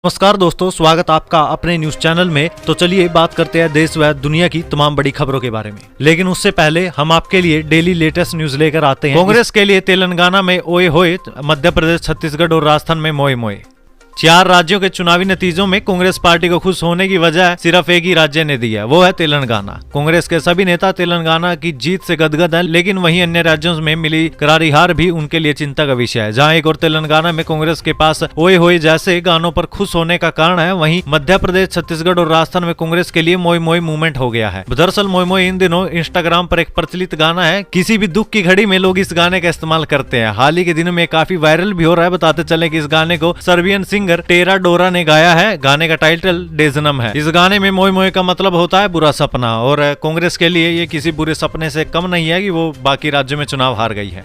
नमस्कार दोस्तों, स्वागत आपका अपने न्यूज चैनल में। तो चलिए बात करते हैं देश व दुनिया की तमाम बड़ी खबरों के बारे में। लेकिन उससे पहले हम आपके लिए डेली लेटेस्ट न्यूज लेकर आते हैं। कांग्रेस के लिए तेलंगाना में ओए होए, मध्य प्रदेश, छत्तीसगढ़ और राजस्थान में मोए मोए। 4 राज्यों के चुनावी नतीजों में कांग्रेस पार्टी को खुश होने की वजह सिर्फ एक ही राज्य ने दी है, वो है तेलंगाना। कांग्रेस के सभी नेता तेलंगाना की जीत से गदगद हैं, लेकिन वहीं अन्य राज्यों में मिली करारी हार भी उनके लिए चिंता का विषय है। जहां एक और तेलंगाना में कांग्रेस के पास ओए होए जैसे गानों पर खुश होने का कारण है, वहीं मध्य प्रदेश, छत्तीसगढ़ और राजस्थान में कांग्रेस के लिए मोए मोए मूवमेंट हो गया है। दरअसल मोए मोए इन दिनों इंस्टाग्राम पर एक प्रचलित गाना है। किसी भी दुख की घड़ी में लोग इस गाने का इस्तेमाल करते हैं। हाल ही के दिनों में काफी वायरल भी हो रहा है। बताते चले कि इस गाने को सर्बियन सिंगर टेरा डोरा ने गाया है। गाने का टाइटल डेजनम है। इस गाने में मोए मोए का मतलब होता है बुरा सपना, और कांग्रेस के लिए ये किसी बुरे सपने से कम नहीं है कि वो बाकी राज्यों में चुनाव हार गई है।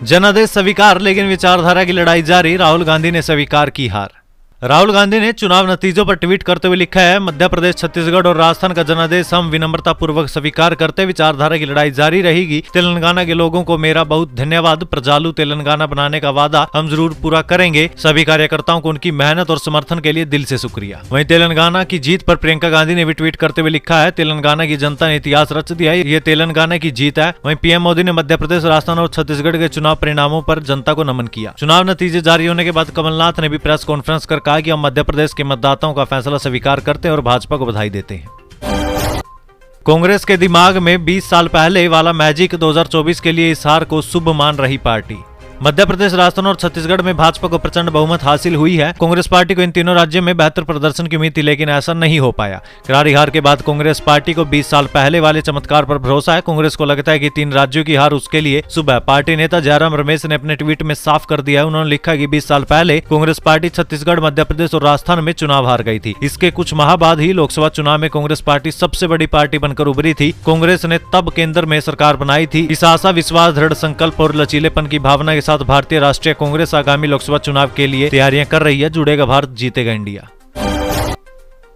जनादेश स्वीकार, लेकिन विचारधारा की लड़ाई जारी। राहुल गांधी ने स्वीकार की हार। राहुल गांधी ने चुनाव नतीजों पर ट्वीट करते हुए लिखा है, मध्य प्रदेश, छत्तीसगढ़ और राजस्थान का जनादेश हम विनम्रता पूर्वक स्वीकार करते। विचारधारा की लड़ाई जारी रहेगी। तेलंगाना के लोगों को मेरा बहुत धन्यवाद। प्रजालु तेलंगाना बनाने का वादा हम जरूर पूरा करेंगे। सभी कार्यकर्ताओं को उनकी मेहनत और समर्थन के लिए दिल से शुक्रिया। वहीं तेलंगाना की जीत पर प्रियंका गांधी ने भी ट्वीट करते हुए लिखा है, तेलंगाना की जनता ने इतिहास रच दिया है, ये तेलंगाना की जीत है। वहीं पीएम मोदी ने मध्य प्रदेश, राजस्थान और छत्तीसगढ़ के चुनाव परिणामों पर जनता को नमन किया। चुनाव नतीजे जारी होने के बाद कमलनाथ ने भी प्रेस कॉन्फ्रेंस कर कि हम मध्य प्रदेश के मतदाताओं का फैसला स्वीकार करते हैं और भाजपा को बधाई देते हैं। कांग्रेस के दिमाग में 20 साल पहले वाला मैजिक 2024 के लिए इस हार को शुभ मान रही पार्टी। मध्य प्रदेश, राजस्थान और छत्तीसगढ़ में भाजपा को प्रचंड बहुमत हासिल हुई है। कांग्रेस पार्टी को इन तीनों राज्यों में बेहतर प्रदर्शन की उम्मीद थी, लेकिन ऐसा नहीं हो पाया। करारी हार के बाद कांग्रेस पार्टी को 20 साल पहले वाले चमत्कार पर भरोसा है। कांग्रेस को लगता है कि 3 राज्यों की हार उसके लिए शुभ है। पार्टी नेता जयराम रमेश ने अपने ट्वीट में साफ कर दिया है। उन्होंने लिखा कि 20 साल पहले कांग्रेस पार्टी छत्तीसगढ़, मध्य प्रदेश और राजस्थान में चुनाव हार गई थी। इसके कुछ माह बाद ही लोकसभा चुनाव में कांग्रेस पार्टी सबसे बड़ी पार्टी बनकर उभरी थी। कांग्रेस ने तब केंद्र में सरकार बनाई थी। इस आशा, विश्वास, दृढ़ संकल्प और लचीलेपन की भावना के साथ भारतीय राष्ट्रीय कांग्रेस आगामी लोकसभा चुनाव के लिए तैयारियां कर रही है। जुड़ेगा भारत, जीतेगा इंडिया।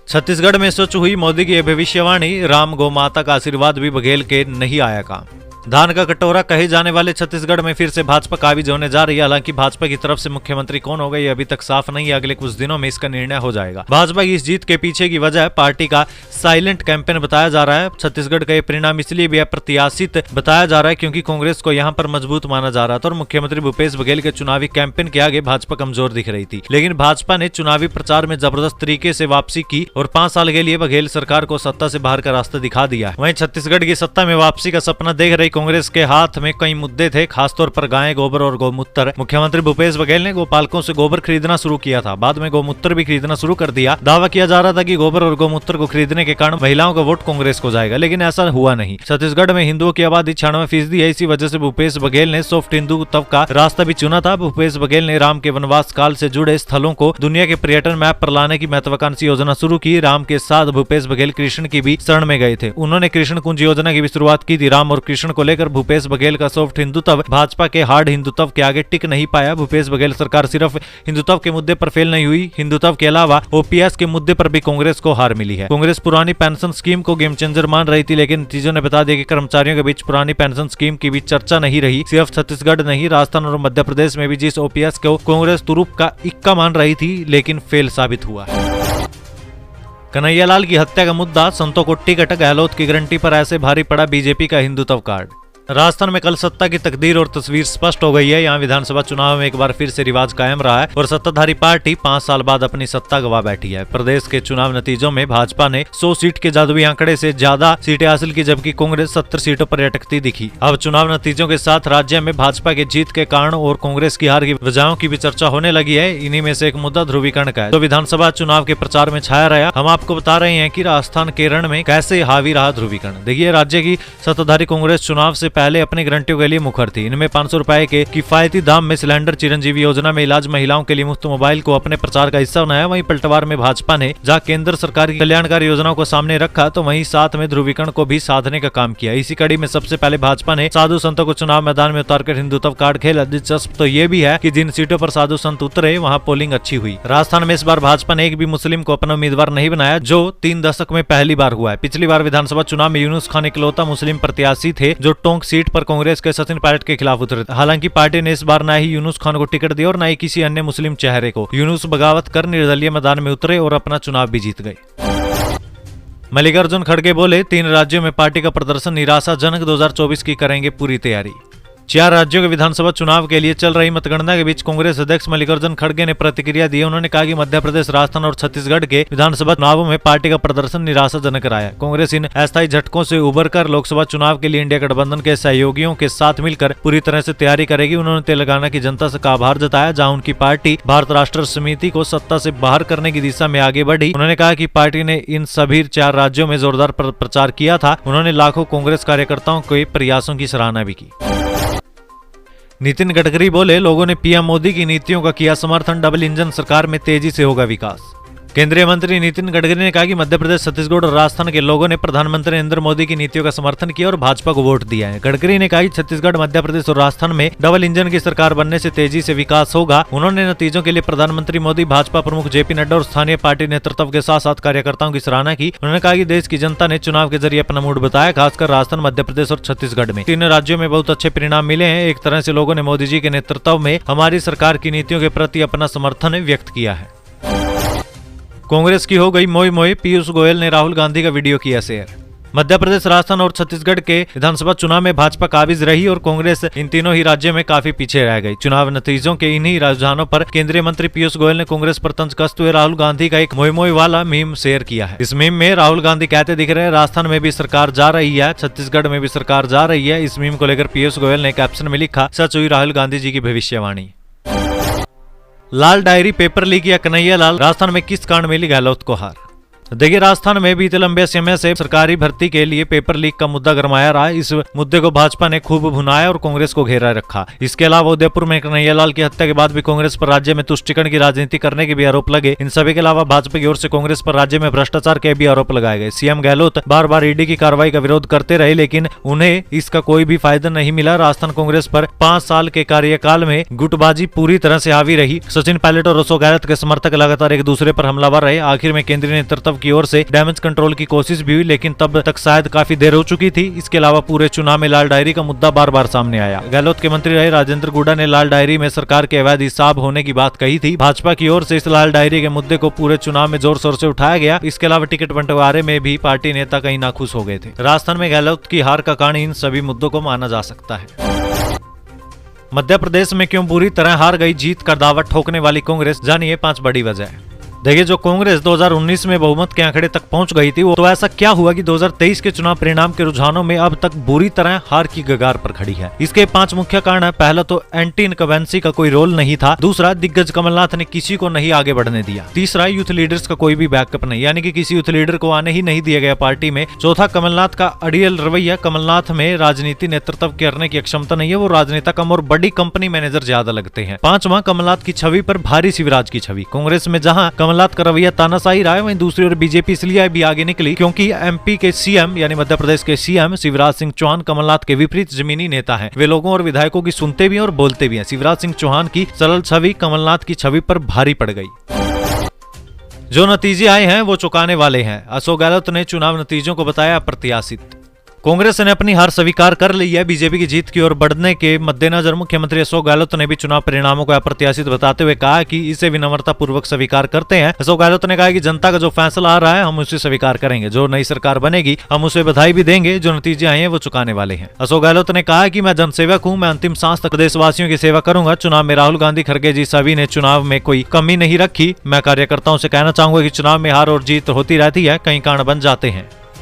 छत्तीसगढ़ में सच हुई मोदी की भविष्यवाणी। राम गौ माता का आशीर्वाद भी बघेल के नहीं आया काम। धान का कटोरा कहे जाने वाले छत्तीसगढ़ में फिर से भाजपा काबिज होने जा रही है। हालांकि भाजपा की तरफ से मुख्यमंत्री कौन होगा ये अभी तक साफ नहीं है। अगले कुछ दिनों में इसका निर्णय हो जाएगा। भाजपा की इस जीत के पीछे की वजह पार्टी का साइलेंट कैंपेन बताया जा रहा है। छत्तीसगढ़ का ये परिणाम इसलिए भी अप्रत्याशित बताया जा रहा है क्योंकि कांग्रेस को यहाँ पर मजबूत माना जा रहा था और मुख्यमंत्री भूपेश बघेल के चुनावी कैंपेन के आगे भाजपा कमजोर दिख रही थी। लेकिन भाजपा ने चुनावी प्रचार में जबरदस्त तरीके से वापसी की और 5 साल के लिए बघेल सरकार को सत्ता से बाहर का रास्ता दिखा दिया है। वहीं छत्तीसगढ़ की सत्ता में वापसी का सपना देख रही कांग्रेस के हाथ में कई मुद्दे थे, खासतौर पर गाय, गोबर और गौमूत्र। मुख्यमंत्री भूपेश बघेल ने गोपालकों से गोबर खरीदना शुरू किया था, बाद में गौमूत्र भी खरीदना शुरू कर दिया। दावा किया जा रहा था कि गोबर और गौमूत्र को खरीदने के कारण महिलाओं का वोट कांग्रेस को जाएगा, लेकिन ऐसा हुआ नहीं। छत्तीसगढ़ में हिंदुओं की आबादी 96% है। इसी वजह से भूपेश बघेल ने सॉफ्ट हिंदुत्व का रास्ता भी चुना था। भूपेश बघेल ने राम के वनवास काल से जुड़े स्थलों को दुनिया के पर्यटन मैप पर लाने की महत्वाकांक्षी योजना शुरू की। राम के साथ भूपेश बघेल कृष्ण की भी शरण में गए थे। उन्होंने कृष्ण कुंज योजना की भी शुरुआत की थी। राम और कृष्ण को लेकर भूपेश बघेल का सॉफ्ट हिंदुत्व भाजपा के हार्ड हिंदुत्व के आगे टिक नहीं पाया। भूपेश बघेल सरकार सिर्फ हिंदुत्व के मुद्दे पर फेल नहीं हुई, हिंदुत्व के अलावा ओपीएस के मुद्दे पर भी कांग्रेस को हार मिली है। कांग्रेस पुरानी पेंशन स्कीम को गेम चेंजर मान रही थी, लेकिन नतीजों ने बता दिया कि कर्मचारियों के बीच पुरानी पेंशन स्कीम की भी चर्चा नहीं रही। सिर्फ छत्तीसगढ़ नहीं, राजस्थान और मध्य प्रदेश में भी जिस ओपीएस को कांग्रेस तुरुप का इक्का मान रही थी, लेकिन फेल साबित हुआ। कन्हैयालाल की हत्या का मुद्दा, संतों को टिकट, गहलोत की गारंटी पर ऐसे भारी पड़ा बीजेपी का हिंदुत्व कार्ड। राजस्थान में कल सत्ता की तकदीर और तस्वीर स्पष्ट हो गई है। यहाँ विधानसभा चुनाव में एक बार फिर से रिवाज कायम रहा है और सत्ताधारी पार्टी 5 साल बाद अपनी सत्ता गवा बैठी है। प्रदेश के चुनाव नतीजों में भाजपा ने 100 सीट के जादुई आंकड़े से ज्यादा सीटें हासिल की, जबकि कांग्रेस 70 सीटों पर अटकती दिखी। अब चुनाव नतीजों के साथ राज्य में भाजपा के जीत के कारण और कांग्रेस की हार की वजहों की भी चर्चा होने लगी है। इन्हीं में से एक मुद्दा ध्रुवीकरण का है, तो विधानसभा चुनाव के प्रचार में छाया रहा। हम आपको बता रहे हैं कि राजस्थान केरल में कैसे हावी रहा ध्रुवीकरण। देखिए, राज्य की सत्ताधारी कांग्रेस चुनाव से पहले अपने गारंटियों के लिए मुखर थी। इनमें 500 रुपए के किफायती दाम में सिलेंडर, चिरंजीवी योजना में इलाज, महिलाओं के लिए मुफ्त मोबाइल को अपने प्रचार का हिस्सा बनाया। वहीं पलटवार में भाजपा ने जहां केंद्र सरकार की कल्याणकारी योजनाओं को सामने रखा, तो वहीं साथ में ध्रुवीकरण को भी साधने का काम किया। इसी कड़ी में सबसे पहले भाजपा ने साधु संतों को चुनाव मैदान में उतारकर हिंदुत्व कार्ड खेला। दिलचस्प तो ये भी है कि जिन सीटों पर साधु संत उतरे वहां पोलिंग अच्छी हुई। राजस्थान में इस बार भाजपा ने एक भी मुस्लिम को अपना उम्मीदवार नहीं बनाया, जो 3 दशक में पहली बार हुआ है। पिछली बार विधानसभा चुनाव में यूनुस खान इकलौता मुस्लिम प्रत्याशी थे जो टोंक सीट पर कांग्रेस के सचिन पायलट के खिलाफ उतरे। हालांकि पार्टी ने इस बार न ही यूनुस खान को टिकट दिया और न ही किसी अन्य मुस्लिम चेहरे को। यूनुस बगावत कर निर्दलीय मैदान में उतरे और अपना चुनाव भी जीत गए। मल्लिकार्जुन खड़गे बोले, 3 राज्यों में पार्टी का प्रदर्शन निराशाजनक, 2024 की करेंगे पूरी तैयारी। 4 राज्यों के विधानसभा चुनाव के लिए चल रही मतगणना के बीच कांग्रेस अध्यक्ष मल्लिकार्जुन खड़गे ने प्रतिक्रिया दी। उन्होंने कहा कि मध्य प्रदेश, राजस्थान और छत्तीसगढ़ के विधानसभा चुनावों में पार्टी का प्रदर्शन निराशाजनक रहा है। कांग्रेस इन अस्थायी झटकों से उबरकर लोकसभा चुनाव के लिए इंडिया गठबंधन के सहयोगियों के साथ मिलकर पूरी तरह से तैयारी करेगी। उन्होंने तेलंगाना की जनता से आभार जताया, जहाँ उनकी पार्टी भारत राष्ट्र समिति को सत्ता से बाहर करने की दिशा में आगे बढ़ी। उन्होंने कहा कि पार्टी ने इन सभी 4 राज्यों में जोरदार प्रचार किया था। उन्होंने लाखों कांग्रेस कार्यकर्ताओं के प्रयासों की सराहना भी की। नितिन गडकरी बोले, लोगों ने पीएम मोदी की नीतियों का किया समर्थन, डबल इंजन सरकार में तेजी से होगा विकास। केंद्रीय मंत्री नितिन गडकरी ने कहा कि मध्य प्रदेश, छत्तीसगढ़ और राजस्थान के लोगों ने प्रधानमंत्री नरेंद्र मोदी की नीतियों का समर्थन किया और भाजपा को वोट दिया है। गडकरी ने कहा कि छत्तीसगढ़, मध्य प्रदेश और राजस्थान में डबल इंजन की सरकार बनने से तेजी से विकास होगा। उन्होंने नतीजों के लिए प्रधानमंत्री मोदी, भाजपा प्रमुख जेपी नड्डा और स्थानीय पार्टी नेतृत्व के साथ साथ कार्यकर्ताओं की सराहना की। उन्होंने कहा कि देश की जनता ने चुनाव के जरिए अपना मूड बताया, खासकर राजस्थान, मध्य प्रदेश और छत्तीसगढ़ में। 3 राज्यों में बहुत अच्छे परिणाम मिले हैं। एक तरह से लोगों ने मोदी जी के नेतृत्व में हमारी सरकार की नीतियों के प्रति अपना समर्थन व्यक्त किया है। कांग्रेस की हो गई मोई मोई, पीयूष गोयल ने राहुल गांधी का वीडियो किया शेयर। मध्य प्रदेश, राजस्थान और छत्तीसगढ़ के विधानसभा चुनाव में भाजपा काबिज रही और कांग्रेस इन तीनों ही राज्यों में काफी पीछे रह गई। चुनाव नतीजों के इन्हीं रुझानों पर केंद्रीय मंत्री पीयूष गोयल ने कांग्रेस पर तंज कसते हुए राहुल गांधी का एक मोई मोई वाला मीम शेयर किया है। इस मीम में राहुल गांधी कहते दिख रहे हैं, राजस्थान में भी सरकार जा रही है, छत्तीसगढ़ में भी सरकार जा रही है। इस मीम को लेकर पीयूष गोयल ने कैप्शन में लिखा, सच हुई राहुल गांधी जी की भविष्यवाणी। लाल डायरी पेपर लीक या कन्हैया लाल, राजस्थान में किस कारण मिली गहलोत को हार। देखिए, राजस्थान में बीते लंबे समय से सरकारी भर्ती के लिए पेपर लीक का मुद्दा गरमाया रहा। इस मुद्दे को भाजपा ने खूब भुनाया और कांग्रेस को घेरा रखा। इसके अलावा उदयपुर में कन्हैया लाल की हत्या के बाद भी कांग्रेस पर राज्य में तुष्टीकरण की राजनीति करने के भी आरोप लगे। इन सभी के अलावा भाजपा की ओर से कांग्रेस पर राज्य में भ्रष्टाचार के भी आरोप लगाए गए। सीएम गहलोत बार बार ईडी की कार्रवाई का विरोध करते रहे, लेकिन उन्हें इसका कोई भी फायदा नहीं मिला। राजस्थान कांग्रेस पर 5 साल के कार्यकाल में गुटबाजी पूरी तरह से हावी रही। सचिन पायलट और अशोक गहलोत के समर्थक लगातार एक दूसरे पर हमलावर रहे। आखिर में केंद्रीय नेतृत्व की ओर से डैमेज कंट्रोल की कोशिश भी हुई, लेकिन तब तक शायद काफी देर हो चुकी थी। इसके अलावा पूरे चुनाव में लाल डायरी का मुद्दा बार बार सामने आया। गहलोत के मंत्री रहे राजेंद्र गुडा ने लाल डायरी में सरकार के अवैध हिसाब होने की बात कही थी। भाजपा की ओर से इस लाल डायरी के मुद्दे को पूरे चुनाव में जोर शोर से उठाया गया। इसके अलावा टिकट बंटवारे में भी पार्टी नेता कहीं नाखुश हो गए थे। राजस्थान में गहलोत की हार का कारण इन सभी मुद्दों को माना जा सकता है। मध्य प्रदेश में क्यों बुरी तरह हार गई, जीत का दावा ठोकने वाली कांग्रेस, जानिए 5 बड़ी वजह। देखिए, जो कांग्रेस 2019 में बहुमत के आंकड़े तक पहुंच गई थी, तो ऐसा क्या हुआ कि 2023 के चुनाव परिणाम के रुझानों में अब तक बुरी तरह हार की कगार पर खड़ी है। इसके 5 मुख्य कारण है। पहला तो एंटी इनकम्बेंसी का कोई रोल नहीं था। दूसरा, दिग्गज कमलनाथ ने किसी को नहीं आगे बढ़ने दिया। तीसरा, यूथ लीडर्स का कोई भी बैकअप नहीं, यानी कि किसी यूथ लीडर को आने ही नहीं दिया गया पार्टी में। चौथा, कमलनाथ का अड़ियल रवैया। कमलनाथ में राजनीति नेतृत्व करने की क्षमता नहीं है। वो राजनेता कम और बड़ी कंपनी मैनेजर ज्यादा लगते हैं। 5वां, कमलनाथ की छवि पर भारी शिवराज की छवि। कांग्रेस में जहां कमलनाथ का रवैया तानाशाही रहा है, वहीं दूसरी ओर बीजेपी इसलिए भी आगे निकली क्योंकि एमपी के सीएम यानी मध्य प्रदेश के सीएम शिवराज सिंह चौहान कमलनाथ के विपरीत जमीनी नेता हैं। वे लोगों और विधायकों की सुनते भी हैं और बोलते भी हैं। शिवराज सिंह चौहान की सरल छवि कमलनाथ की छवि पर भारी पड़ गई। जो नतीजे आए हैं वो चौंकाने वाले हैं। अशोक गहलोत ने चुनाव नतीजों को बताया अप्रत्याशित। कांग्रेस ने अपनी हार स्वीकार कर ली है। बीजेपी की जीत की ओर बढ़ने के मद्देनजर मुख्यमंत्री अशोक गहलोत ने भी चुनाव परिणामों को अप्रत्याशित बताते हुए कहा कि इसे विनम्रता पूर्वक स्वीकार करते हैं। अशोक गहलोत ने कहा कि जनता का जो फैसला आ रहा है हम उसे स्वीकार करेंगे। जो नई सरकार बनेगी हम उसे बधाई भी देंगे। जो नतीजे आए हैं वो चुकाने वाले हैं। अशोक गहलोत ने कहा कि मैं जनसेवक हूँ, मैं अंतिम सांस तक देशवासियों की सेवा करूंगा। चुनाव में राहुल गांधी, खड़गे जी सभी ने चुनाव में कोई कमी नहीं रखी। मैं कार्यकर्ताओं से कहना चाहूंगा कि चुनाव में हार और जीत होती रहती है, कई कारण बन जाते हैं।